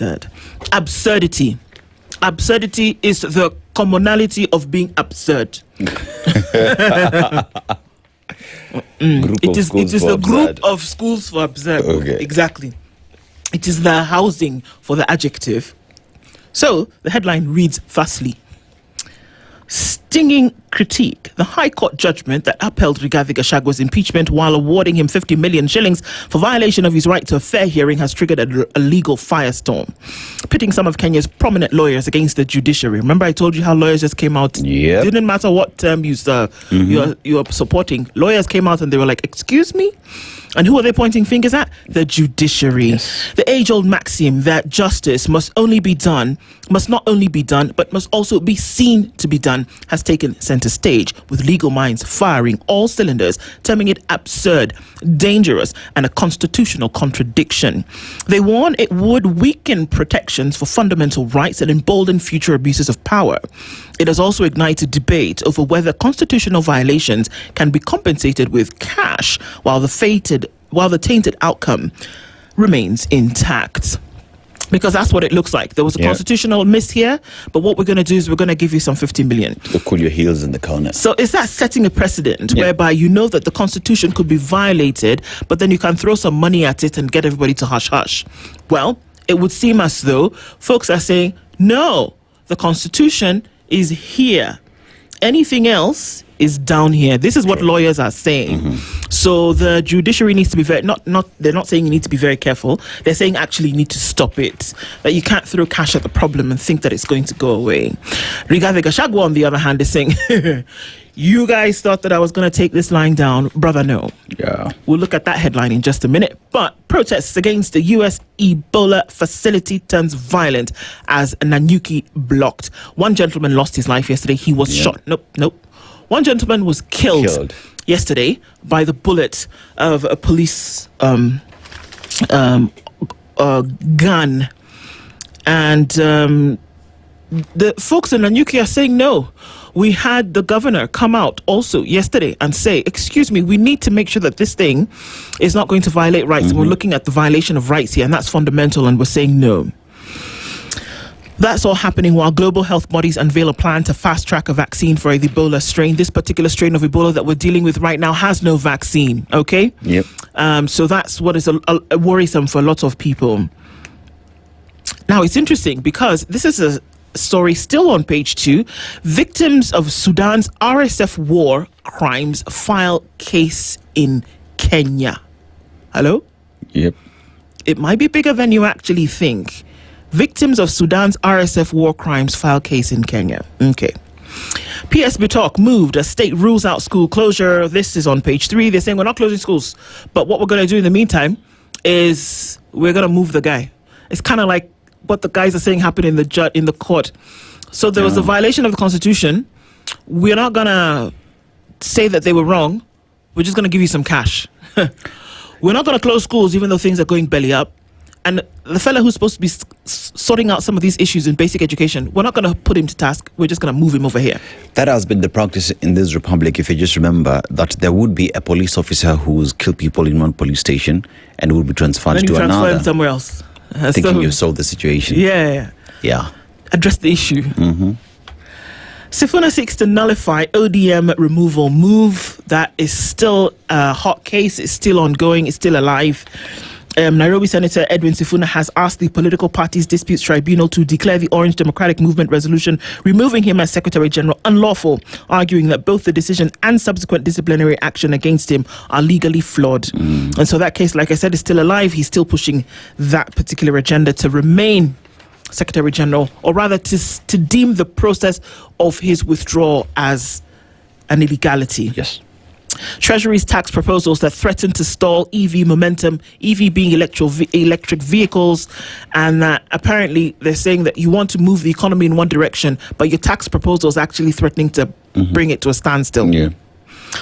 standard. Absurdity. Absurdity is the commonality of being absurd. It is the group of schools for absurd. Okay. Exactly. It is the housing for the adjective. So the headline reads thusly: stinging critique. The High Court judgment that upheld Rigathi Gachagwa's impeachment while awarding him 50 million shillings for violation of his right to a fair hearing has triggered a legal firestorm, pitting some of Kenya's prominent lawyers against the judiciary. Remember I told you how lawyers just came out? Yep. Didn't matter what term you're supporting. Lawyers came out and they were like, excuse me? And who are they pointing fingers at? The judiciary. Yes. The age-old maxim that justice must not only be done, but must also be seen to be done has taken center stage, with legal minds firing all cylinders, terming it absurd, dangerous, and a constitutional contradiction. They warn it would weaken protections for fundamental rights and embolden future abuses of power. It has also ignited debate over whether constitutional violations can be compensated with cash while the tainted outcome remains intact. Because that's what it looks like. There was a constitutional miss here, but what we're going to do is we're going to give you some 50 million. To cool your heels in the corner. So is that setting a precedent whereby you know that the Constitution could be violated, but then you can throw some money at it and get everybody to hush hush? Well, it would seem as though folks are saying, no, the Constitution is here. Anything else is down here. This is what lawyers are saying. So the judiciary needs to be they're not saying you need to be very careful. They're saying actually you need to stop it. That you can't throw cash at the problem and think that it's going to go away. Rigathi Gachagua, on the other hand, is saying, you guys thought that I was going to take this line down. Brother, no. Yeah. We'll look at that headline in just a minute. But protests against the US Ebola facility turns violent as Nanyuki blocked. One gentleman lost his life yesterday. He was shot. Nope. One gentleman was killed yesterday by the bullet of a police gun. And the folks in Nanyuki are saying no. We had the governor come out also yesterday and say, excuse me, we need to make sure that this thing is not going to violate rights. And we're looking at the violation of rights here, and that's fundamental, and we're saying no. That's all happening while global health bodies unveil a plan to fast-track a vaccine for the Ebola strain. This particular strain of Ebola that we're dealing with right now has no vaccine, okay? Yep. So that's what is a worrisome for a lot of people. Now, it's interesting because this is a story still on page 2. Victims of Sudan's RSF war crimes file case in Kenya. Hello? Yep. It might be bigger than you actually think. Victims of Sudan's RSF war crimes file case in Kenya. Okay. PSB talk moved as state rules out school closure. This is on page 3. They're saying we're not closing schools, but what we're going to do in the meantime is we're going to move the guy. It's kind of like what the guys are saying happened in the court. So there was a violation of the Constitution. We're not going to say that they were wrong. We're just going to give you some cash. We're not going to close schools even though things are going belly up. And the fellow who's supposed to be sorting out some of these issues in basic education, we're not going to put him to task. We're just going to move him over here. That has been the practice in this republic. If you just remember that there would be a police officer who's killed people in one police station and would be transferred to another. Transfer him somewhere else. Thinking you solved the situation. Yeah. Address the issue. Sifuna seeks to nullify ODM removal move. That is still a hot case. It's still ongoing. It's still alive. Nairobi Senator Edwin Sifuna has asked the Political Parties Disputes Tribunal to declare the Orange Democratic Movement resolution removing him as Secretary General unlawful, arguing that both the decision and subsequent disciplinary action against him are legally flawed. And so that case, like I said, is still alive. He's still pushing that particular agenda to remain Secretary General, or rather to deem the process of his withdrawal as an illegality. Yes. Treasury's tax proposals that threaten to stall EV momentum, EV being electric vehicles, and that apparently they're saying that you want to move the economy in one direction, but your tax proposal is actually threatening to bring it to a standstill. Yeah.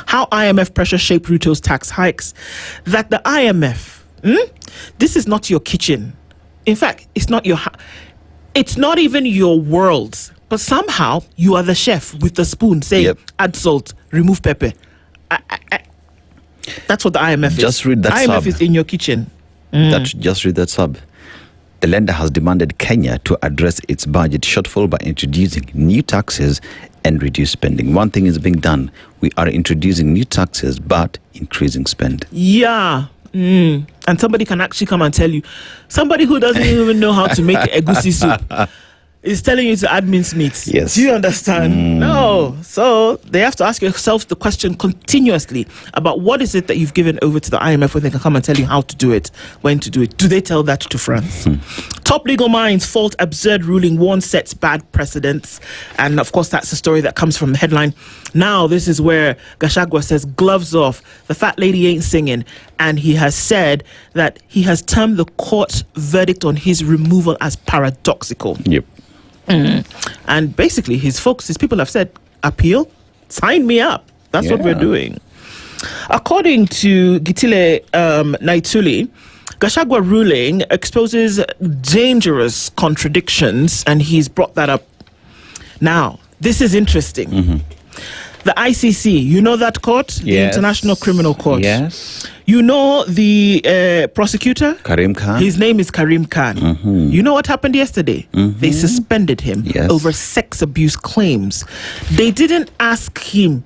How IMF pressure shaped Ruto's tax hikes. That the IMF, this is not your kitchen. In fact, it's not even your world. But somehow you are the chef with the spoon saying, add salt, remove pepper. That's what the IMF is. Just read that IMF sub. is in your kitchen. Just read that sub. The lender has demanded Kenya to address its budget shortfall by introducing new taxes and reduce spending. One thing is being done. We are introducing new taxes but increasing spend. Yeah. And somebody can actually come and tell you, somebody who doesn't even know how to make egusi soup is telling you to add mincemeat. Yes. Do you understand? No. So they have to ask yourself the question continuously about what is it that you've given over to the IMF when they can come and tell you how to do it, when to do it. Do they tell that to France? Top legal minds fault absurd ruling one sets bad precedents. And of course, that's the story that comes from the headline. Now, this is where Gachagua says, gloves off, the fat lady ain't singing. And he has said that he has termed the court verdict on his removal as paradoxical. Yep. And basically, his people have said, appeal, sign me up. That's what we're doing. According to Gitile Naituli, Gachagua ruling exposes dangerous contradictions, and he's brought that up. Now, this is interesting. The ICC, you know that court? The International Criminal Court. Yes. You know the prosecutor? Karim Khan. His name is Karim Khan. You know what happened yesterday? They suspended him over sex abuse claims. They didn't ask him,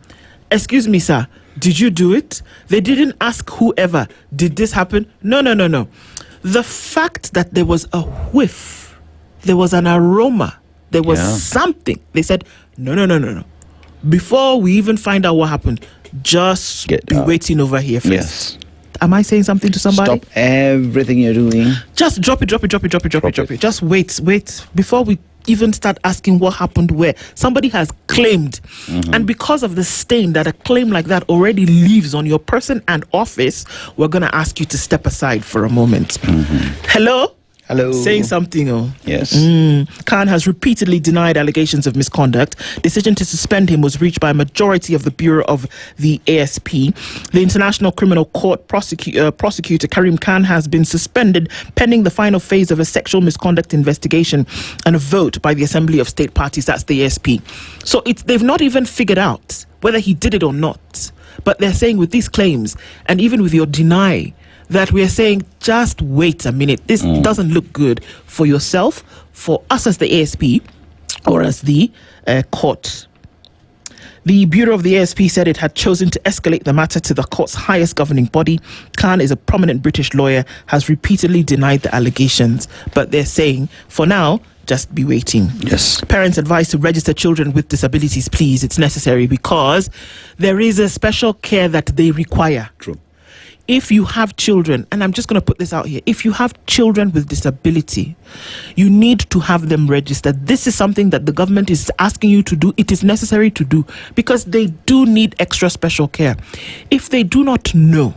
excuse me, sir, did you do it? They didn't ask whoever, did this happen? No. The fact that there was a whiff, there was an aroma, there was something. They said, no. Before we even find out what happened, just be waiting over here first. Yes. Am I saying something to somebody? Stop everything you're doing. Just drop it. Just wait. Before we even start asking what happened where. Somebody has claimed. And because of the stain that a claim like that already leaves on your person and office, we're going to ask you to step aside for a moment. Hello? Saying something. Yes. Khan has repeatedly denied allegations of misconduct. Decision to suspend him was reached by a majority of the Bureau of the ASP. The International Criminal Court prosecutor Karim Khan has been suspended pending the final phase of a sexual misconduct investigation and a vote by the Assembly of State Parties. That's the ASP. So they've not even figured out whether he did it or not. But they're saying with these claims, and even with your deny, that we are saying, just wait a minute. This doesn't look good for yourself, for us as the ASP, or as the court. The Bureau of the ASP said it had chosen to escalate the matter to the court's highest governing body. Khan is a prominent British lawyer, has repeatedly denied the allegations, but they're saying, for now, just be waiting. Yes. Parents advised to register children with disabilities, please. It's necessary because there is a special care that they require. True. If you have children, and I'm just going to put this out here, if you have children with disability, you need to have them registered. This is something that the government is asking you to do. It is necessary to do because they do need extra special care. If they do not know,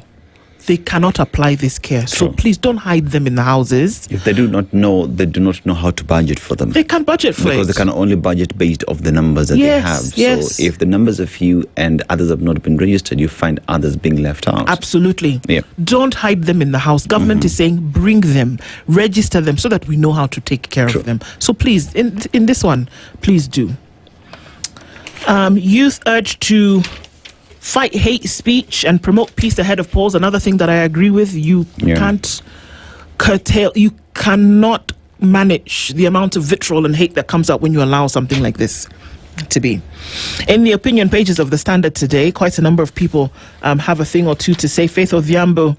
they cannot apply this care. So please don't hide them in the houses. If they do not know, they do not know how to budget for them. They can't budget for it. Because they can only budget based off the numbers that they have. So if the numbers are few and others have not been registered, you find others being left out. Absolutely. Don't hide them in the house. Government is saying bring them, register them so that we know how to take care of them. So please, in this one, please do. Youth urged to fight hate speech and promote peace ahead of polls. Another thing that I agree with, you can't curtail, you cannot manage the amount of vitriol and hate that comes out when you allow something like this to be. In the opinion pages of the Standard today, quite a number of people have a thing or two to say. Faith Odhiambo,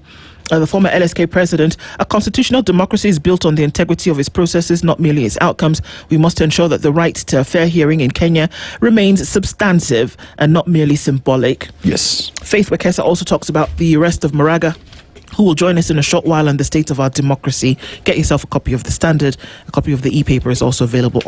the former LSK president, a constitutional democracy is built on the integrity of its processes, not merely its outcomes. We must ensure that the right to a fair hearing in Kenya remains substantive and not merely symbolic. Yes. Faith Wekesa also talks about the arrest of Maraga, who will join us in a short while, and the state of our democracy. Get yourself a copy of the Standard. A copy of the e-paper is also available on